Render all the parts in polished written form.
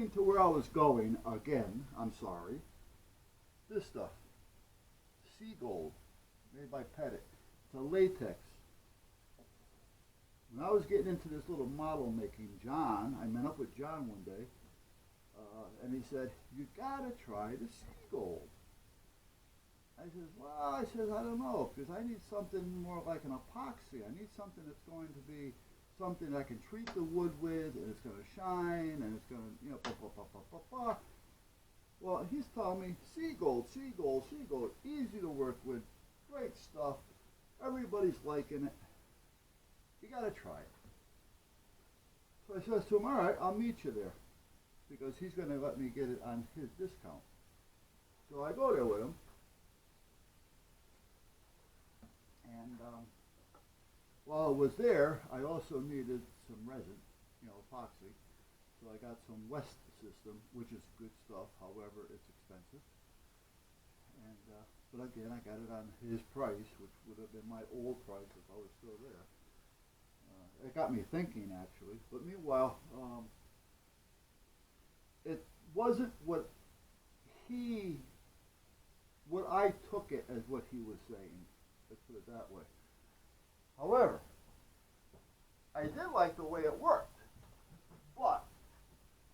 getting to where I was going again, I'm sorry. This stuff, Sea Gold, made by Petit. It's a latex. When I was getting into this little model making, John, I met up with John one day, and he said, "You gotta try the Sea Gold." I says, "Well," I don't know, because I need something more like an epoxy. I need something that's going to be something I can treat the wood with, and it's going to shine, and it's going to, blah, blah, blah, blah, blah, blah. Well, he's telling me, Sea Gold, Sea Gold, Sea Gold, easy to work with, great stuff, everybody's liking it. You got to try it. So I says to him, all right, I'll meet you there, because he's going to let me get it on his discount. So I go there with him, and while I was there, I also needed some resin, epoxy. So I got some West System, which is good stuff. However, it's expensive. And but again, I got it on his price, which would have been my old price if I was still there. It got me thinking, actually. But meanwhile, it wasn't what I took it as what he was saying. Let's put it that way. However, I did like the way it worked, but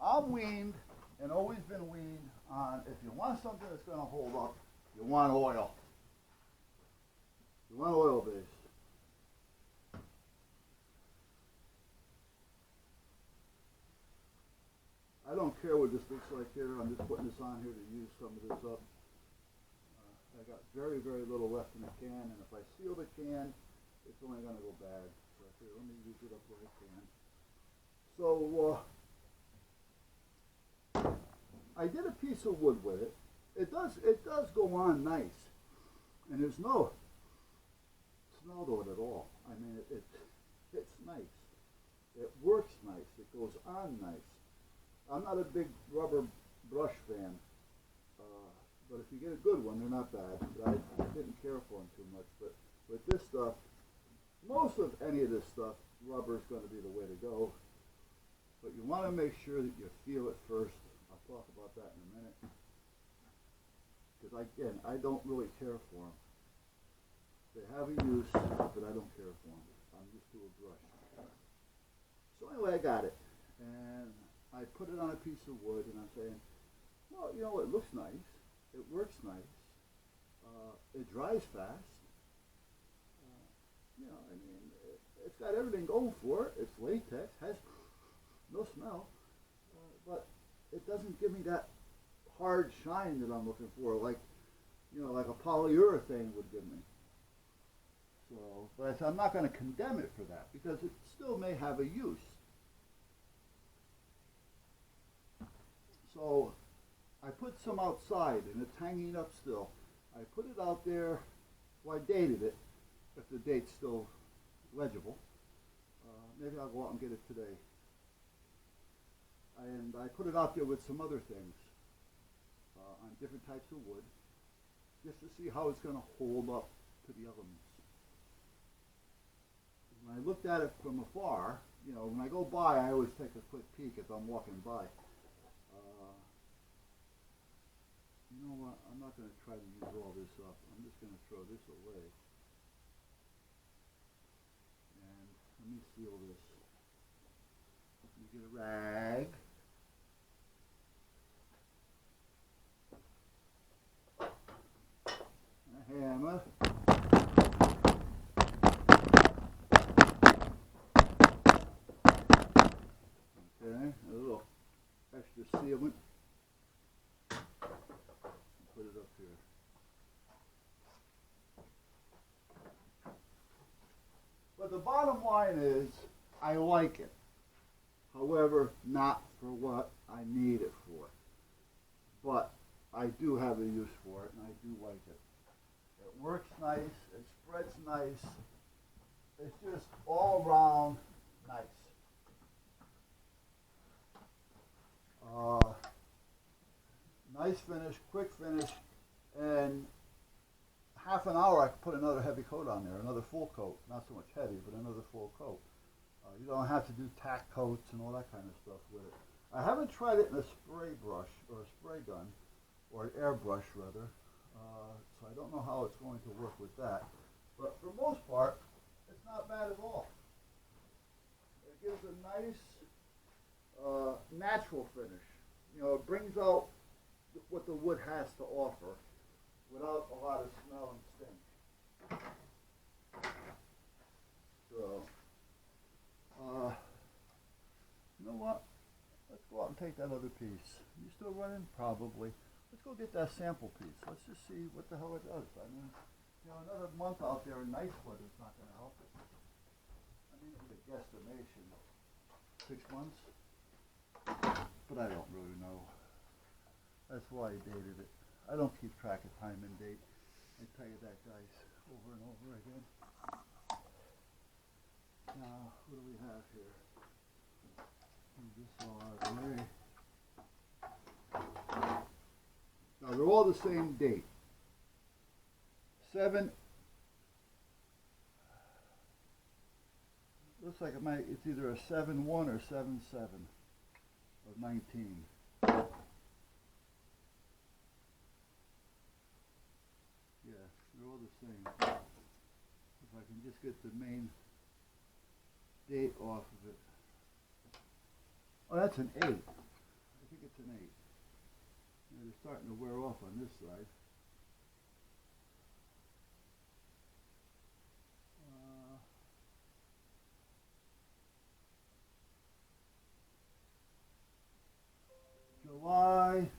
I'm weaned and always been weaned on, if you want something that's going to hold up, you want oil. You want oil base. I don't care what this looks like here. I'm just putting this on here to use some of this up. I got very, very little left in the can, and if I seal the can, it's only going to go bad. So I figured, let me use it up where I can. So I did a piece of wood with it. It does go on nice, and there's no smell to it at all. I mean, it's nice. It works nice. It goes on nice. I'm not a big rubber brush fan, but if you get a good one, they're not bad. But I didn't care for them too much. But with this stuff, most of any of this stuff, rubber is going to be the way to go. But you want to make sure that you feel it first. I'll talk about that in a minute. Because again, I don't really care for them. They have a use, but I don't care for them. I'm used to a brush. So anyway, I got it. And I put it on a piece of wood, and I'm saying, well, it looks nice. It works nice. It dries fast. It's got everything going for it. It's latex, has no smell, but it doesn't give me that hard shine that I'm looking for, like a polyurethane would give me. So, but I'm not going to condemn it for that, because it still may have a use. So I put some outside, and it's hanging up still. I put it out there. Well, I dated it, if the date's still legible. Maybe I'll go out and get it today. And I put it out there with some other things on different types of wood, just to see how it's going to hold up to the elements. When I looked at it from afar, when I go by, I always take a quick peek if I'm walking by. You know what? I'm not going to try to use all this up. I'm just going to throw this away. And let me seal this. Let me get a rag. And a hammer. Okay, a little extra sealant. Put it up here. But the bottom line is, I like it. However, not for what I need it for. But I do have a use for it, and I do like it. It works nice. It spreads nice. It's just all around nice. Nice finish, quick finish, and half an hour I could put another heavy coat on there, another full coat. Not so much heavy, but another full coat. You don't have to do tack coats and all that kind of stuff with it. I haven't tried it in a spray brush or a spray gun or an airbrush rather, so I don't know how it's going to work with that. But for the most part, it's not bad at all. It gives a nice natural finish. You know, it brings out what the wood has to offer without a lot of smell and stink. So, you know what? Let's go out and take that other piece. You still running? Probably. Let's go get that sample piece. Let's just see what the hell it does. I mean, you know, another month out there in nice weather is not going to help it. I mean, it's a guesstimation. 6 months? But I don't really know. That's why I dated it. I don't keep track of time and date. I tell you that, guys, over and over again. Now, what do we have here? Move this all out of the way. Now, they're all the same date. 7. Looks like it's either a 7-1 or 7-7 of 19. Yeah, they're all the same. If I can just get the main date off of it. Oh, that's an 8. I think it's an 8. Yeah, they're starting to wear off on this side. July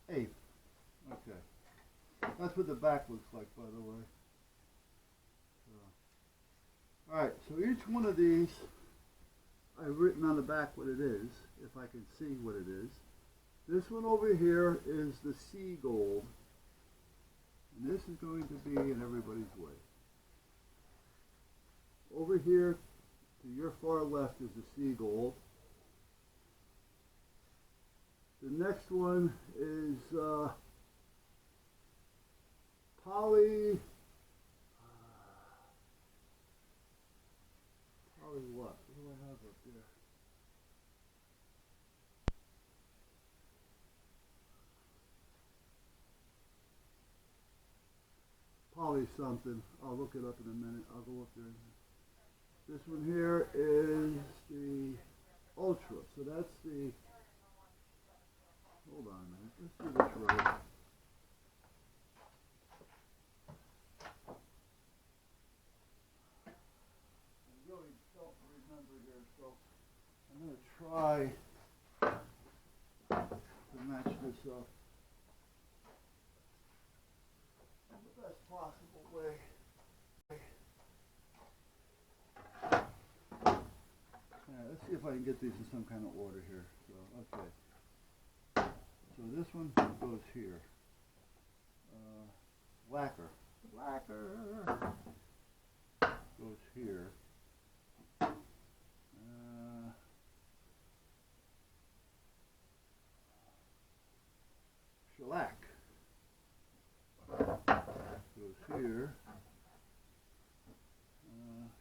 8th. Okay. That's what the back looks like, by the way. So. Alright, so each one of these, I've written on the back what it is, if I can see what it is. This one over here is the sea gold. And this is going to be in everybody's way. Over here, to your far left, is the sea gold. The next one is poly what? What do I have up there? Poly something. I'll look it up in a minute. I'll go up there. This one here is the Ultra. So that's the... Hold on a minute. Let's do this right. I really don't remember here, so I'm going to try to match this up in the best possible way. Let's see if I can get these in some kind of order here. So, okay. So this one goes here. Lacquer goes here. Shellac goes here.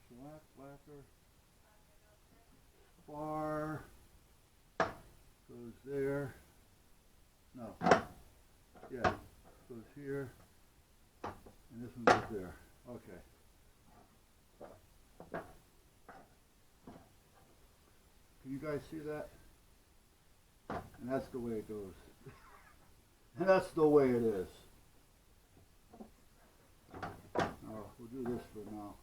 Shellac, lacquer. Spar goes there. No. Yeah. Goes here. And this one goes there. Okay. Can you guys see that? And that's the way it goes. And that's the way it is. We'll do this for now.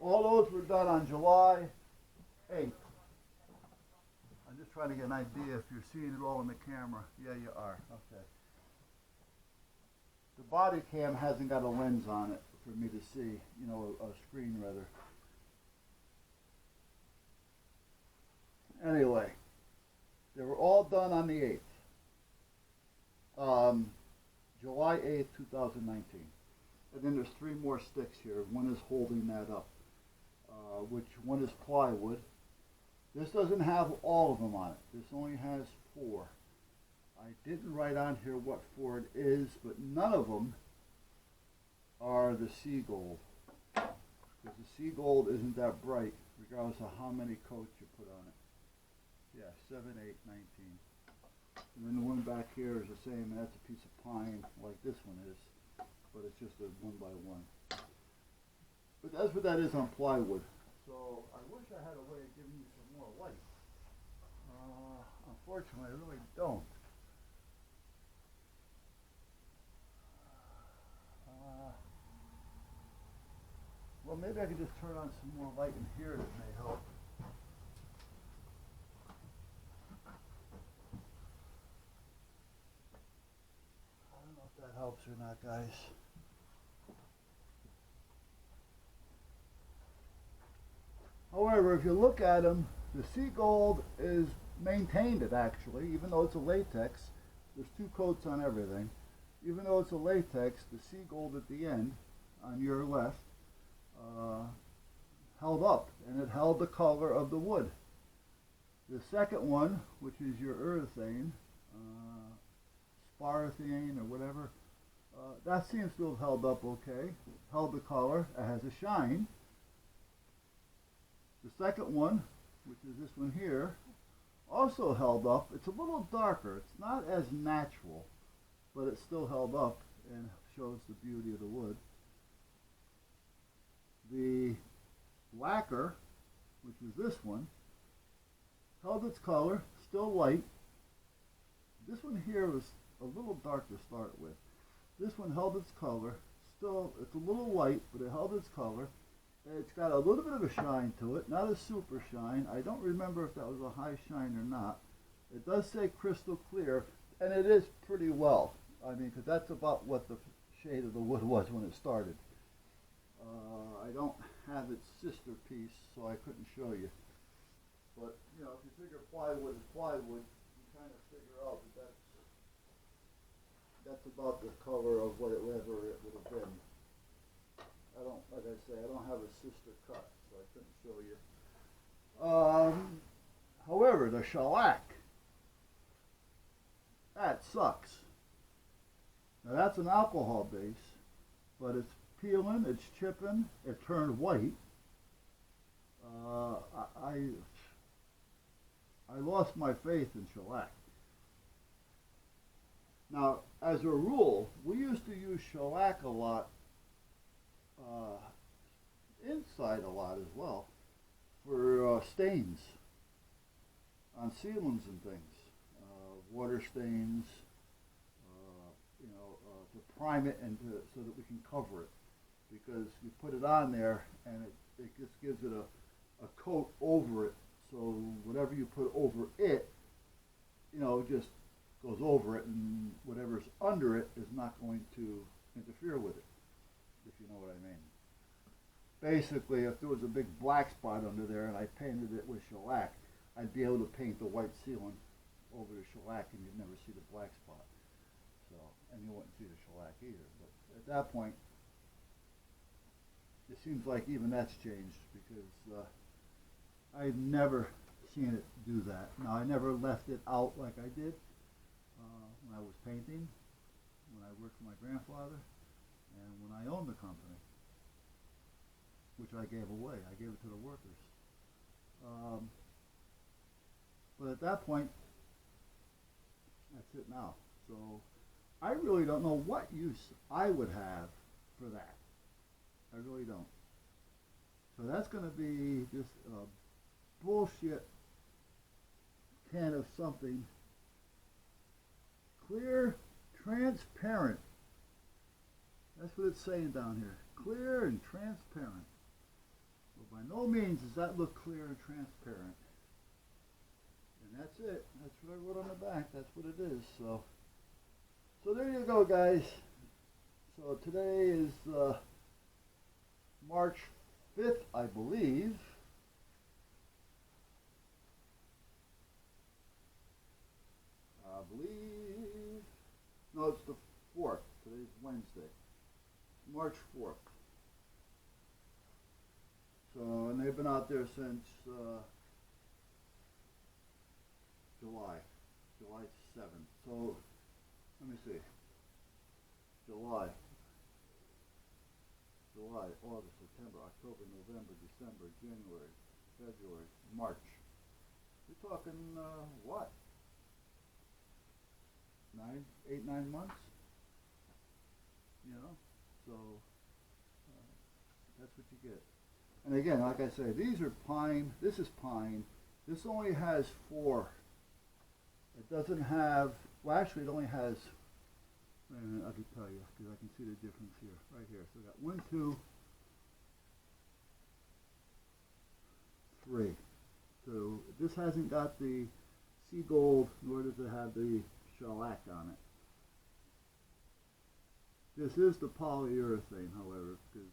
All those were done on July 8th. I'm just trying to get an idea if you're seeing it all in the camera. Yeah, you are. Okay. The body cam hasn't got a lens on it for me to see, you know, a screen rather. Anyway, they were all done on the 8th. July 8th, 2019. And then there's 3 more sticks here. One is holding that up, which one is plywood. This doesn't have all of them on it. This only has 4. I didn't write on here what 4 it is, but none of them are the sea gold. Because the sea gold isn't that bright. regardless of how many coats you put on it. Yeah, 7, 8, 19. And then the one back here is the same, and that's a piece of pine like this one is, but it's just a 1 by 1. But that's what that is on plywood. So I wish I had a way of giving you some more light. Unfortunately, I really don't. Well, maybe I could just turn on some more light in here that may help. I don't know if that helps or not, guys. However, if you look at them, the sea gold is maintained it actually, even though it's a latex. There's 2 coats on everything. Even though it's a latex, the sea gold at the end, on your left, held up, and it held the color of the wood. The second one, which is your urethane, sparethane or whatever, that seems to have held up okay. Held the color. It has a shine. The second one, which is this one here, also held up. It's a little darker. It's not as natural, but it still held up and shows the beauty of the wood. The lacquer, which is this one, held its color, still light. This one here was a little dark to start with. This one held its color, still, it's a little light, but it held its color. It's got a little bit of a shine to it, not a super shine. I don't remember if that was a high shine or not. It does say crystal clear, and it is pretty well. I mean, because that's about what the shade of the wood was when it started. I don't have its sister piece, so I couldn't show you. But, you know, if you figure plywood is plywood, you kind of figure out that that's about the color of whatever it would have been. I don't, like I say, I don't have a sister cut, so I couldn't show you. However, the shellac, that sucks. Now that's an alcohol base, but it's peeling, it's chipping, it turned white. I lost my faith in shellac. Now, as a rule, we used to use shellac a lot, inside a lot as well, for stains on ceilings and things, water stains, to prime it and so that we can cover it, because you put it on there and it just gives it a coat over it, so whatever you put over it, just goes over it, and whatever's under it is not going to interfere with it, if you know what I mean. Basically, if there was a big black spot under there and I painted it with shellac, I'd be able to paint the white ceiling over the shellac and you'd never see the black spot. So, and you wouldn't see the shellac either. But at that point, it seems like even that's changed, because I've never seen it do that. Now, I never left it out like I did when I was painting, when I worked for my grandfather, and when I owned the company, which I gave away. I gave it to the workers. But at that point, that's it now. So I really don't know what use I would have for that. I really don't. So that's going to be just a bullshit can of something. Clear, transparent. That's what it's saying down here. Clear and transparent. Well, by no means does that look clear and transparent. And that's it. That's what I wrote on the back. That's what it is. So there you go, guys. So today is March 5th, I believe. No, it's the 4th. Today's Wednesday. March 4th. So, and they've been out there since July 7th. So, let me see. July, August, September, October, November, December, January, February, March. We're talking what? 9 months. You know, so that's what you get. And again, like I say, these are pine. This is pine. This only has 4. It doesn't have. Well, actually, it only has. Wait a minute, I can tell you because I can see the difference here, right here. So I got 1, 2, 3. So this hasn't got the sea gold, nor does it have the shellac on it. This is the polyurethane, however, because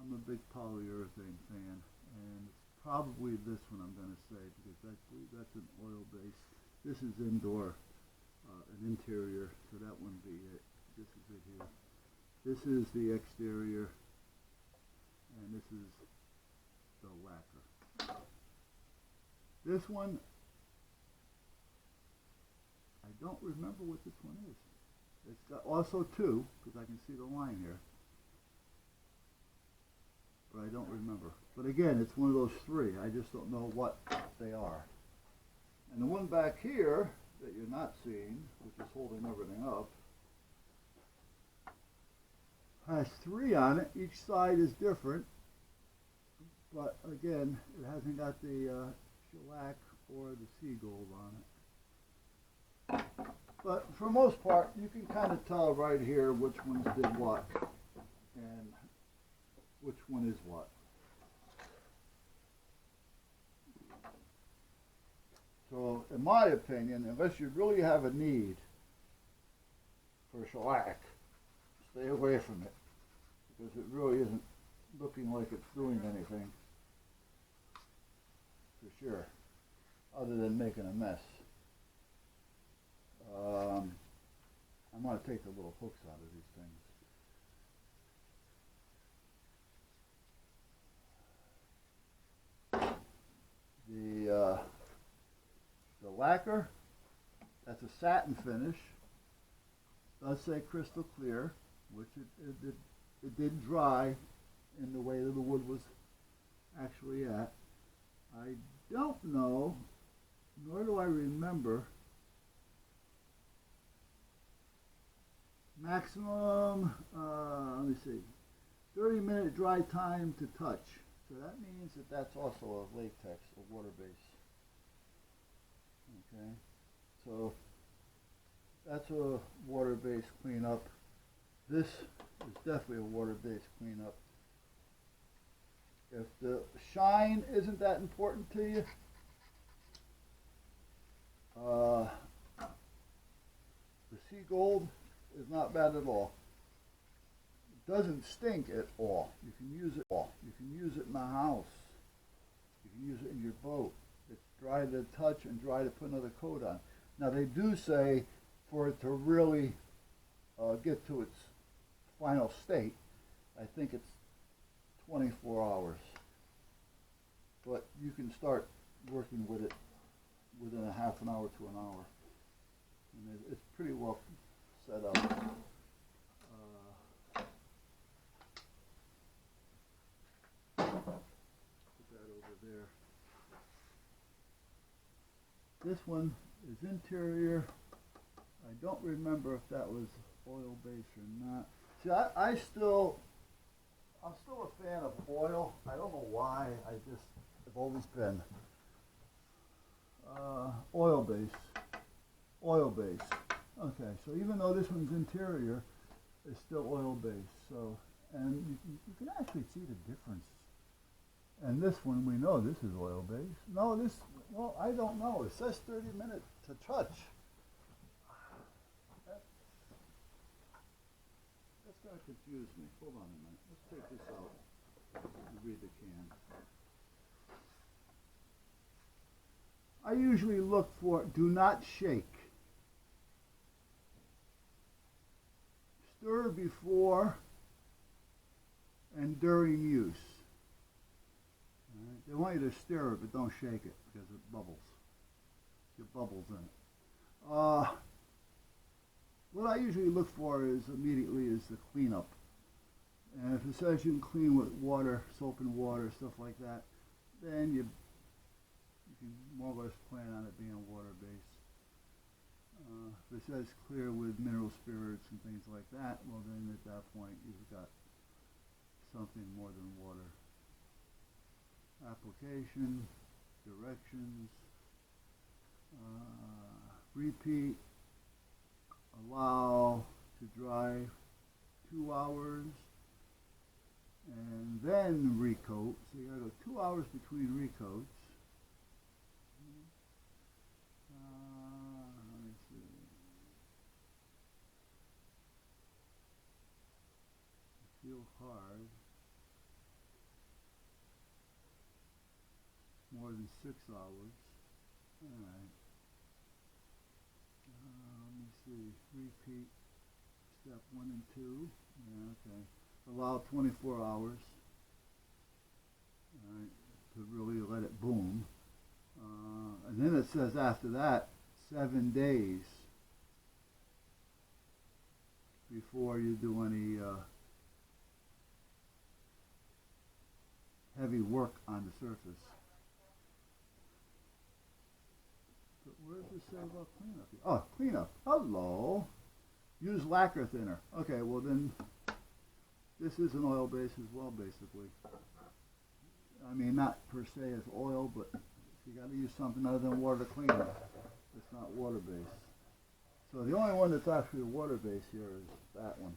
I'm a big polyurethane fan, and it's probably this one I'm going to say because I believe that's an oil base. This is indoor, an interior, so that wouldn't be it. This is it here. This is the exterior, and this is the lacquer. This one, I don't remember what this one is. It's got also 2, because I can see the line here. But I don't remember. But again, it's one of those 3. I just don't know what they are. And the one back here that you're not seeing, which is holding everything up, has 3 on it. Each side is different. But again, it hasn't got the shellac or the sea gold on it. But for the most part, you can kind of tell right here which ones did what and which one is what. So in my opinion, unless you really have a need for shellac, stay away from it because it really isn't looking like it's doing anything for sure, other than making a mess. I'm going to take the little hooks out of these things. The lacquer, that's a satin finish. It does say crystal clear, which it did dry in the way that the wood was actually at. I don't know, nor do I remember, maximum, let me see, 30-minute dry time to touch. So that means that that's also a latex, a water base. Okay, so that's a water-based cleanup. This is definitely a water-based cleanup. If the shine isn't that important to you, the sea gold is not bad at all. It doesn't stink at all. You can use it all. You can use it in the house. You can use it in your boat. It's dry to touch and dry to put another coat on. Now they do say for it to really get to its final state, I think it's 24 hours. But you can start working with it within a half an hour to an hour. And it's pretty well set up. Put that over there. This one is interior. I don't remember if that was oil based or not. See, I'm still a fan of oil. I don't know why. I just have always been oil based. Oil based. Okay, so even though this one's interior, it's still oil based. So, and you can actually see the difference. And this one, we know this is oil based. No, this, well, I don't know. It says 30 minutes to touch. That's going to confuse me. Hold on a minute. Let's take this out and read the can. I usually look for do not shake. Stir before and during use. Right. They want you to stir it, but don't shake it because it bubbles. Get bubbles in it. What I usually look for is immediately is the cleanup. And if it says you can clean with water, soap and water, stuff like that, then you can more or less plan on it being water-based. If it says clear with mineral spirits and things like that, well then at that point you've got something more than water. Application, directions, repeat, allow to dry 2 hours, and then recoat. So you gotta go 2 hours between recoats. Let me see. Feel hard. More than 6 hours. Alright. Let me see. Repeat step 1 and 2. Yeah, okay. Allow 24 hours. Alright. To really let it boom. And then it says after that, 7 days before you do any heavy work on the surface. But where does it say about cleanup? Oh, cleanup. Hello. Use lacquer thinner. Okay, well then, this is an oil base as well, basically. I mean, not per se as oil, but you got to use something other than water to clean it. It's not water based. So the only one that's actually water based here is that one.